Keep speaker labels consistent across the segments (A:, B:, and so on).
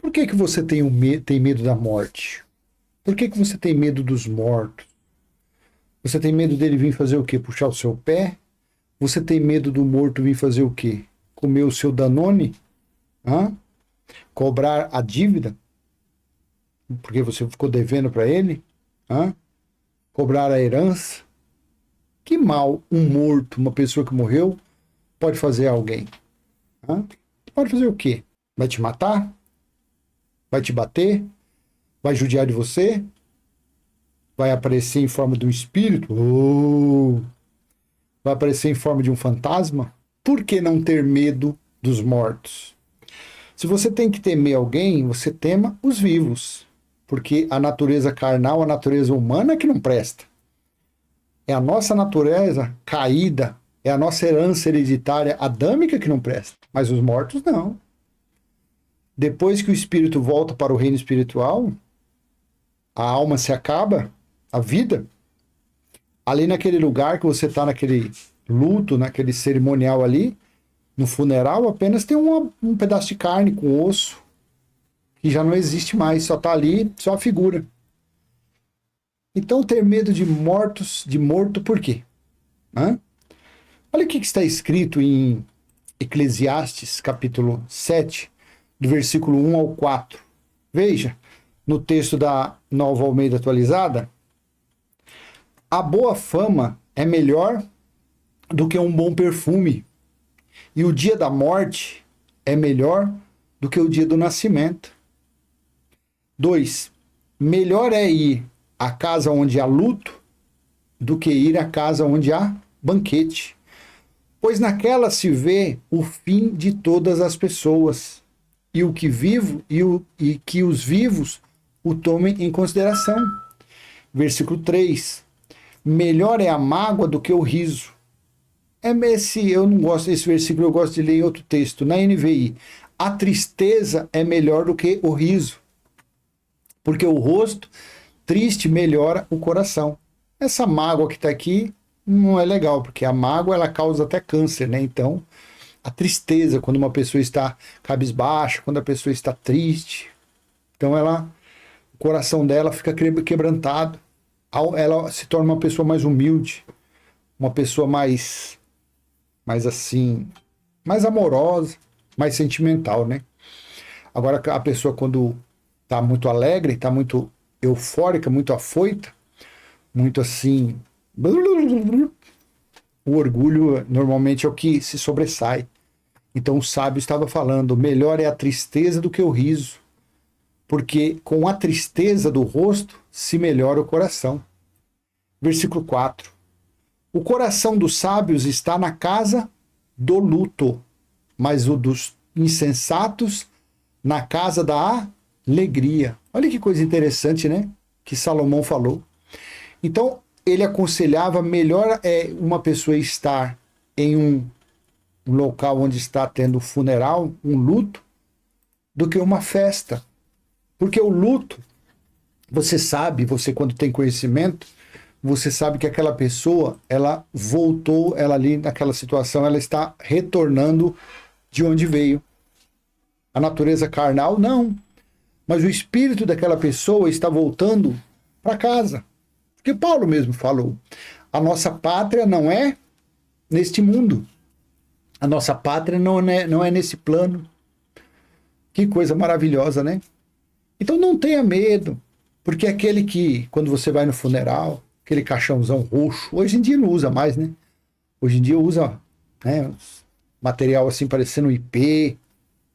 A: Por que que você tem medo da morte? Por que que você tem medo dos mortos? Você tem medo dele vir fazer o quê? Puxar o seu pé? Você tem medo do morto vir fazer o quê? Comer o seu Danone? Hã? Cobrar a dívida? Porque você ficou devendo para ele? Hã? Cobrar a herança? Que mal um morto, uma pessoa que morreu, pode fazer a alguém? Hã? Pode fazer o quê? Vai te matar? Vai te bater? Vai judiar de você? Vai aparecer em forma de um espírito? Vai aparecer em forma de um fantasma? Por que não ter medo dos mortos? Se você tem que temer alguém, você tema os vivos. Porque a natureza carnal, a natureza humana é que não presta. É a nossa natureza caída, é a nossa herança hereditária adâmica que não presta. Mas os mortos não. Depois que o espírito volta para o reino espiritual, a alma se acaba, a vida, ali naquele lugar que você está, naquele luto, naquele cerimonial ali, no funeral, apenas tem um pedaço de carne com osso, que já não existe mais, só está ali, só a figura. Então, ter medo de morto, por quê? Hã? Olha o que está escrito em Eclesiastes, capítulo 7, do versículo 1 ao 4. Veja, no texto da Nova Almeida Atualizada, a boa fama é melhor do que um bom perfume, e o dia da morte é melhor do que o dia do nascimento. 2. Melhor é ir à casa onde há luto do que ir à casa onde há banquete, pois naquela se vê o fim de todas as pessoas, e o que vivo e que os vivos o tomem em consideração. Versículo 3. Melhor é a mágoa do que o riso. Eu não gosto desse versículo, eu gosto de ler em outro texto, na NVI. A tristeza é melhor do que o riso, porque o rosto triste melhora o coração. Essa mágoa que está aqui não é legal, porque a mágoa ela causa até câncer, né? Então, a tristeza, quando uma pessoa está cabisbaixa, quando a pessoa está triste, então o coração dela fica quebrantado. Ela se torna uma pessoa mais humilde, uma pessoa mais assim, mais amorosa, mais sentimental, né? Agora, a pessoa quando está muito alegre, está muito eufórica, muito afoita, muito assim, o orgulho normalmente é o que se sobressai. Então o sábio estava falando, melhor é a tristeza do que o riso, porque com a tristeza do rosto se melhora o coração. Versículo 4. O coração dos sábios está na casa do luto, mas o dos insensatos na casa da alegria. Olha que coisa interessante, né? Que Salomão falou. Então, ele aconselhava, melhor é uma pessoa estar em um local onde está tendo funeral, um luto, do que uma festa. Porque o luto, você sabe, você quando tem conhecimento, você sabe que aquela pessoa, ela voltou, ela ali naquela situação, ela está retornando de onde veio. A natureza carnal, não. Mas o espírito daquela pessoa está voltando para casa. Porque Paulo mesmo falou, a nossa pátria não é neste mundo. A nossa pátria não é nesse plano. Que coisa maravilhosa, né? Então não tenha medo, porque aquele que, quando você vai no funeral, aquele caixãozão roxo, hoje em dia não usa mais, né? Hoje em dia usa, né, material assim parecendo IP,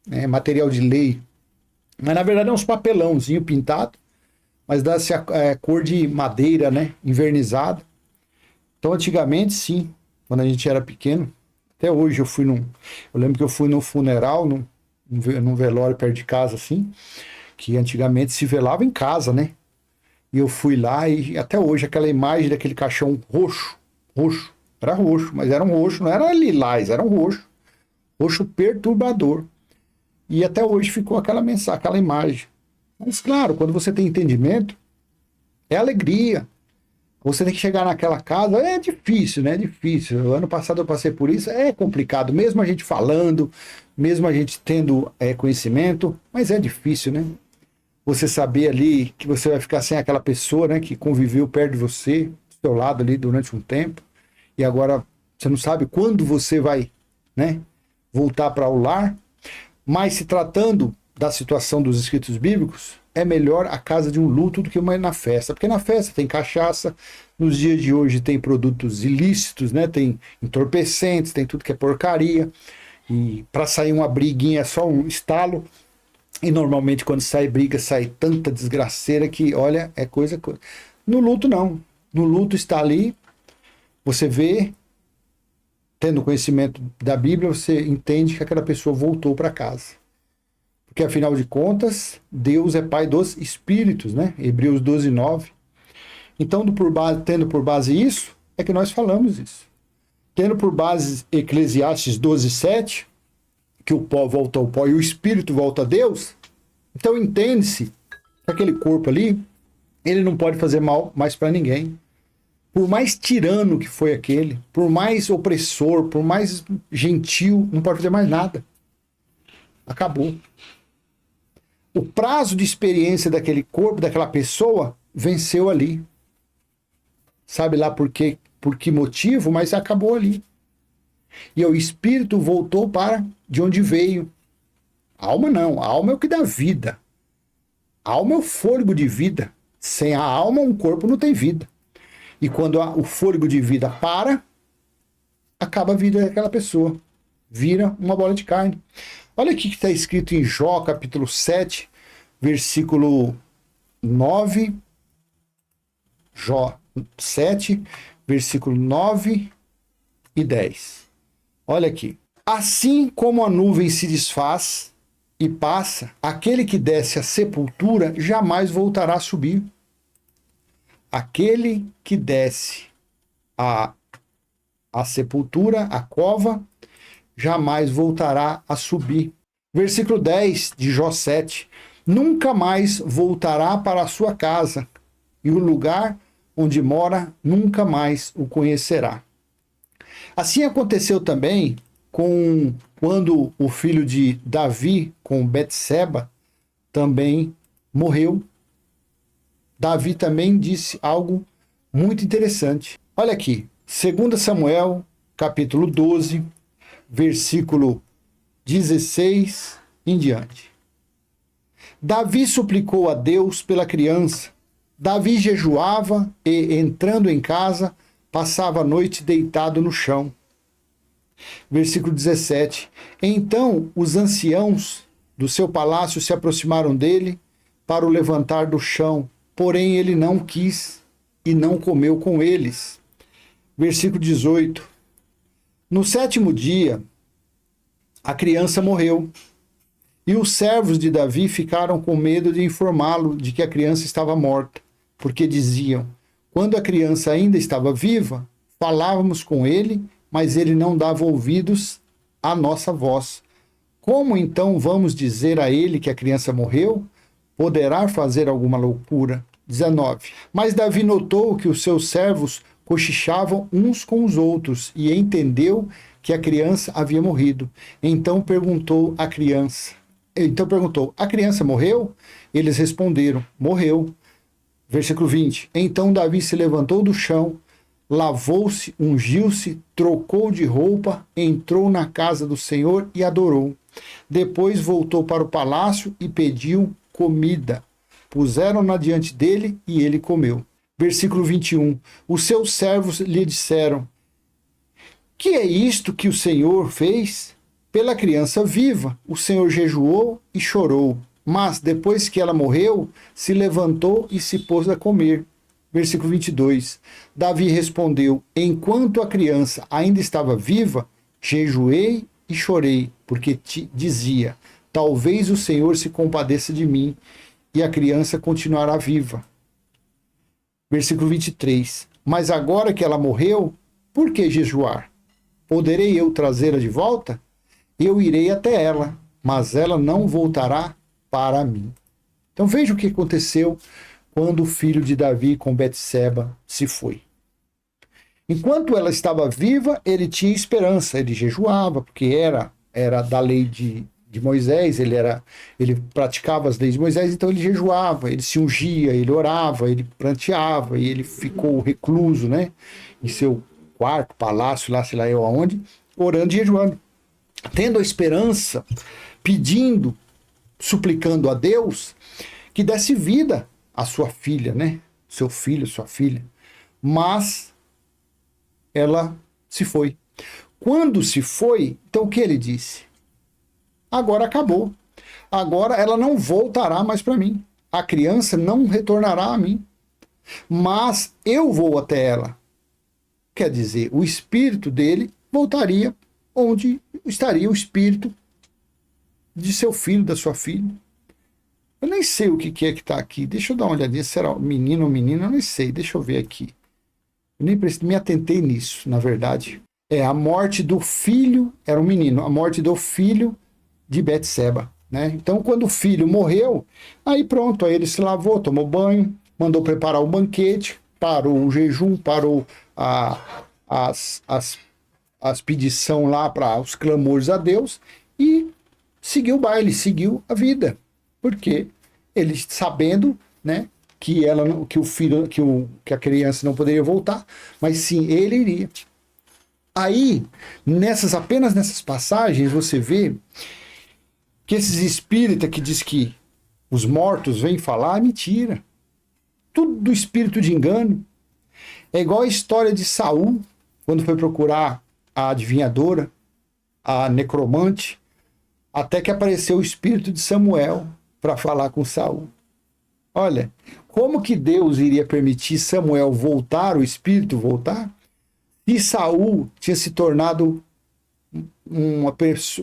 A: né, material de lei. Mas na verdade é uns papelãozinho pintado, mas dá-se a cor de madeira, né, envernizado. Então antigamente sim, quando a gente era pequeno, até hoje eu lembro que eu fui no funeral, num velório perto de casa assim, que antigamente se velava em casa, né? E eu fui lá e até hoje aquela imagem daquele caixão roxo, era roxo, mas era um roxo, não era lilás, era um roxo perturbador. E até hoje ficou aquela mensagem, aquela imagem. Mas claro, quando você tem entendimento, é alegria. Você tem que chegar naquela casa, é difícil, né? É difícil. Ano passado eu passei por isso, é complicado, mesmo a gente falando, mesmo a gente tendo conhecimento, mas é difícil, né? Você saber ali que você vai ficar sem aquela pessoa, né, que conviveu perto de você, do seu lado ali durante um tempo, e agora você não sabe quando você vai, né, voltar para o lar. Mas se tratando da situação dos escritos bíblicos, é melhor a casa de um luto do que uma na festa, porque na festa tem cachaça, nos dias de hoje tem produtos ilícitos, né, tem entorpecentes, tem tudo que é porcaria, e para sair uma briguinha é só um estalo. E normalmente quando sai briga, sai tanta desgraceira que, olha, é coisa. No luto, não. No luto está ali, você vê, tendo conhecimento da Bíblia, você entende que aquela pessoa voltou para casa. Porque, afinal de contas, Deus é Pai dos Espíritos, né? Hebreus 12, 9. Então, tendo por base isso, é que nós falamos isso. Tendo por base Eclesiastes 12, 7, que o pó volta ao pó e o espírito volta a Deus, então entende-se que aquele corpo ali, ele não pode fazer mal mais para ninguém. Por mais tirano que foi aquele, por mais opressor, por mais gentil, não pode fazer mais nada. Acabou. O prazo de experiência daquele corpo, daquela pessoa, venceu ali. Sabe lá por que motivo, mas acabou ali. E o espírito voltou para de onde veio. A alma não, a alma é o que dá vida. A alma é o fôlego de vida. Sem a alma, um corpo não tem vida. E quando o fôlego de vida para, acaba a vida daquela pessoa. Vira uma bola de carne. Olha aqui que está escrito em Jó, capítulo 7, versículo 9. Jó 7, versículo 9 e 10. Olha aqui. Assim como a nuvem se desfaz e passa, aquele que desce à sepultura jamais voltará a subir. Aquele que desce à sepultura, à cova, jamais voltará a subir. Versículo 10 de Jó 7. Nunca mais voltará para a sua casa, e o lugar onde mora nunca mais o conhecerá. Assim aconteceu também quando o filho de Davi, com Betseba, também morreu. Davi também disse algo muito interessante. Olha aqui, 2 Samuel, capítulo 12, versículo 16 em diante. Davi suplicou a Deus pela criança. Davi jejuava e, entrando em casa, passava a noite deitado no chão. Versículo 17. Então os anciãos do seu palácio se aproximaram dele para o levantar do chão, porém ele não quis e não comeu com eles. Versículo 18. No 7º dia, a criança morreu, e os servos de Davi ficaram com medo de informá-lo de que a criança estava morta, porque diziam: quando a criança ainda estava viva, falávamos com ele, mas ele não dava ouvidos à nossa voz. Como então vamos dizer a ele que a criança morreu? Poderá fazer alguma loucura. 19. Mas Davi notou que os seus servos cochichavam uns com os outros e entendeu que a criança havia morrido. Então perguntou, a criança morreu? Eles responderam: morreu. Versículo 20. Então Davi se levantou do chão, lavou-se, ungiu-se, trocou de roupa, entrou na casa do Senhor e adorou. Depois voltou para o palácio e pediu comida. Puseram-na diante dele e ele comeu. Versículo 21. Os seus servos lhe disseram: que é isto que o Senhor fez? Pela criança viva, o Senhor jejuou e chorou, mas depois que ela morreu, se levantou e se pôs a comer. Versículo 22. Davi respondeu: enquanto a criança ainda estava viva, jejuei e chorei, porque te dizia: talvez o Senhor se compadeça de mim e a criança continuará viva. Versículo 23. Mas agora que ela morreu, por que jejuar? Poderei eu trazê-la de volta? Eu irei até ela, mas ela não voltará para mim. Então veja o que aconteceu quando o filho de Davi com Betseba se foi. Enquanto ela estava viva, ele tinha esperança, ele jejuava, porque era da lei de Moisés, ele praticava as leis de Moisés, então ele jejuava, ele se ungia, ele orava, ele pranteava, e ele ficou recluso, né, em seu quarto, palácio, lá sei lá eu aonde, orando e jejuando, tendo a esperança, pedindo, suplicando a Deus que desse vida à sua filha, né, seu filho, sua filha, mas ela se foi. Quando se foi, então o que ele disse? Agora acabou. Agora ela não voltará mais para mim. A criança não retornará a mim. Mas eu vou até ela. Quer dizer, o espírito dele voltaria onde estaria o espírito de seu filho, da sua filha. Eu nem sei o que é que está aqui. Deixa eu dar uma olhadinha. Será menino ou menina? Eu nem sei. Deixa eu ver aqui. Eu nem me atentei nisso, na verdade. A morte do filho, era um menino, a morte do filho de Betseba, né? Então, quando o filho morreu, aí pronto, aí ele se lavou, tomou banho, mandou preparar o banquete, parou o jejum, parou as pedição lá para os clamores a Deus e seguiu o baile, seguiu a vida. Porque ele sabendo, né, que o filho, que a criança não poderia voltar, mas sim ele iria. Aí, apenas nessas passagens, você vê que esses espíritas que diz que os mortos vêm falar, é mentira. Tudo do espírito de engano. É igual a história de Saul, quando foi procurar a adivinhadora, a necromante, até que apareceu o espírito de Samuel para falar com Saul. Olha, como que Deus iria permitir Samuel voltar, o espírito voltar, e Saul tinha se tornado uma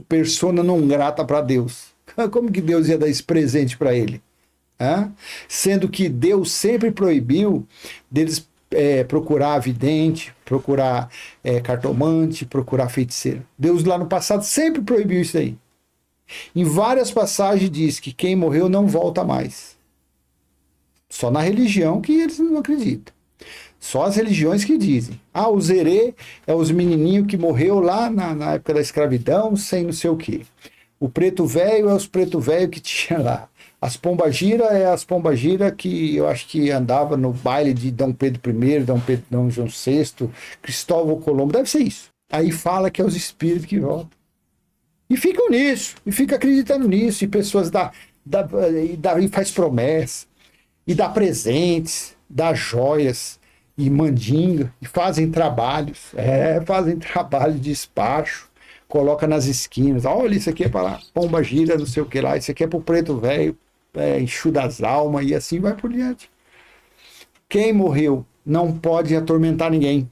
A: persona não grata para Deus? Como que Deus ia dar esse presente para ele? Sendo que Deus sempre proibiu deles procurar vidente, procurar cartomante, procurar feiticeiro. Deus lá no passado sempre proibiu isso aí. Em várias passagens diz que quem morreu não volta mais. Só na religião que eles não acreditam. Só as religiões que dizem. O Zerê é os menininhos que morreu lá na época da escravidão, sem não sei o quê. O preto velho é os preto velho que tinha lá. As pombagira é as pombagira que eu acho que andava no baile de Dom Pedro I, Dom João VI, Cristóvão Colombo. Deve ser isso. Aí fala que é os espíritos que voltam. E ficam nisso. E ficam acreditando nisso. E pessoas e faz promessa. E dá presentes, dá joias e mandinga, e fazem trabalhos, fazem trabalho de despacho, coloca nas esquinas, olha, isso aqui é para pomba gira, não sei o que lá, isso aqui é para o preto velho, enxu das almas, e assim vai por diante. Quem morreu não pode atormentar ninguém.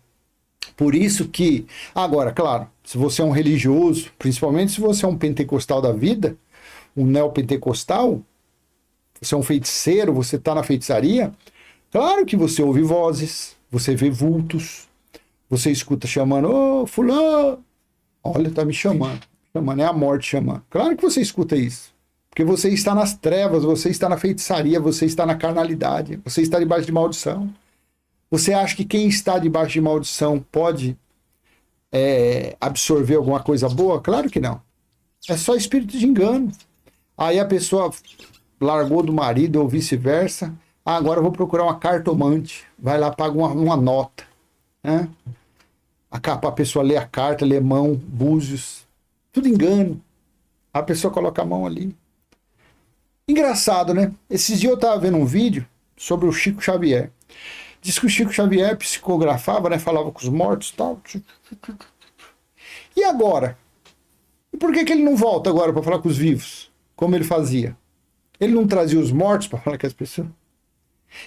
A: Por isso que, agora, claro, se você é um religioso, principalmente se você é um pentecostal da vida, um neopentecostal, você é um feiticeiro, você está na feitiçaria, claro que você ouve vozes, você vê vultos, você escuta chamando, fulano, olha, tá me chamando, é a morte chamando. Claro que você escuta isso, porque você está nas trevas, você está na feitiçaria, você está na carnalidade, você está debaixo de maldição. Você acha que quem está debaixo de maldição pode absorver alguma coisa boa? Claro que não. É só espírito de engano. Aí a pessoa largou do marido ou vice-versa. Agora eu vou procurar uma cartomante. Vai lá, paga uma nota. Né? A pessoa lê a carta, lê mão, búzios. Tudo engano. A pessoa coloca a mão ali. Engraçado, né? Esses dias eu estava vendo um vídeo sobre o Chico Xavier. Diz que o Chico Xavier psicografava, né? Falava com os mortos e tal. E agora? E por que ele não volta agora para falar com os vivos? Como ele fazia? Ele não trazia os mortos para falar com as pessoas?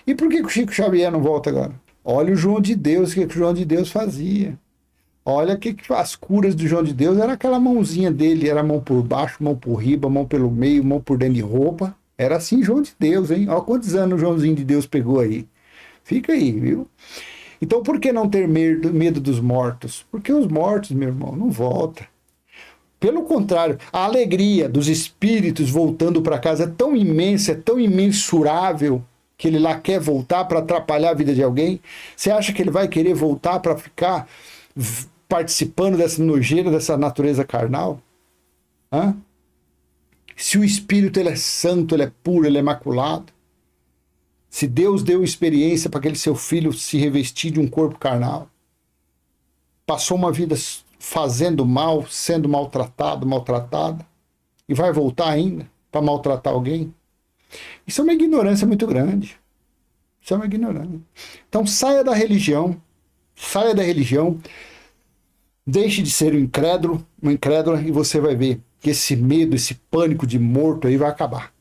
A: E por que o Chico Xavier não volta agora? Olha o João de Deus, o que o João de Deus fazia. Olha que as curas do João de Deus era aquela mãozinha dele, era mão por baixo, mão por riba, mão pelo meio, mão por dentro de roupa. Era assim João de Deus, hein? Olha quantos anos o Joãozinho de Deus pegou aí. Fica aí, viu? Então por que não ter medo dos mortos? Porque os mortos, meu irmão, não voltam. Pelo contrário, a alegria dos espíritos voltando para casa é tão imensa, é tão imensurável, que ele lá quer voltar para atrapalhar a vida de alguém? Você acha que ele vai querer voltar para ficar participando dessa nojeira, dessa natureza carnal? Hã? Se o espírito ele é santo, ele é puro, ele é imaculado. Se Deus deu experiência para aquele seu filho se revestir de um corpo carnal, passou uma vida fazendo mal, sendo maltratado, maltratada, e vai voltar ainda para maltratar alguém? Isso é uma ignorância muito grande. Isso é uma ignorância. Então saia da religião, deixe de ser um incrédulo, uma incrédula, e você vai ver que esse medo, esse pânico de morto aí vai acabar.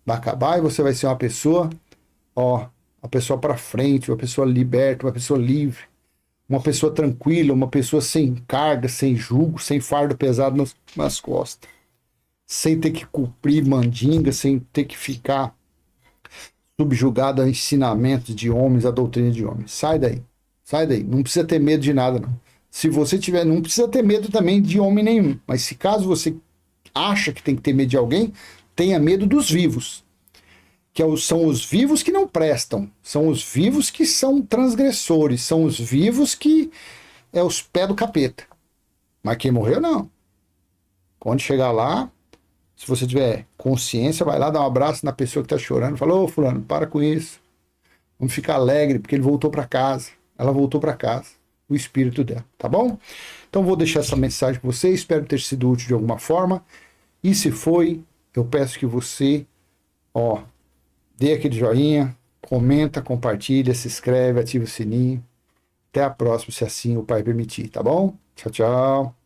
A: Vai acabar e você vai ser uma pessoa, uma pessoa para frente, uma pessoa liberta, uma pessoa livre, uma pessoa tranquila, uma pessoa sem carga, sem jugo, sem fardo pesado nas costas, sem ter que cumprir mandinga, sem ter que ficar subjugado a ensinamentos de homens, a doutrina de homens. Sai daí, não precisa ter medo de nada, não. Se você tiver, não precisa ter medo também de homem nenhum, mas se caso você acha que tem que ter medo de alguém, tenha medo dos vivos, que são os vivos que não prestam, são os vivos que são transgressores, são os vivos que é os pés do capeta. Mas quem morreu, não. Quando chegar lá, se você tiver consciência, vai lá dar um abraço na pessoa que está chorando, fala: ô fulano, para com isso, vamos ficar alegre, porque ele voltou para casa, ela voltou para casa, o espírito dela, tá bom? Então vou deixar essa mensagem para você, espero ter sido útil de alguma forma, e se foi, eu peço que você, dê aquele joinha, comenta, compartilha, se inscreve, ativa o sininho. Até a próxima, se assim o Pai permitir, tá bom? Tchau, tchau.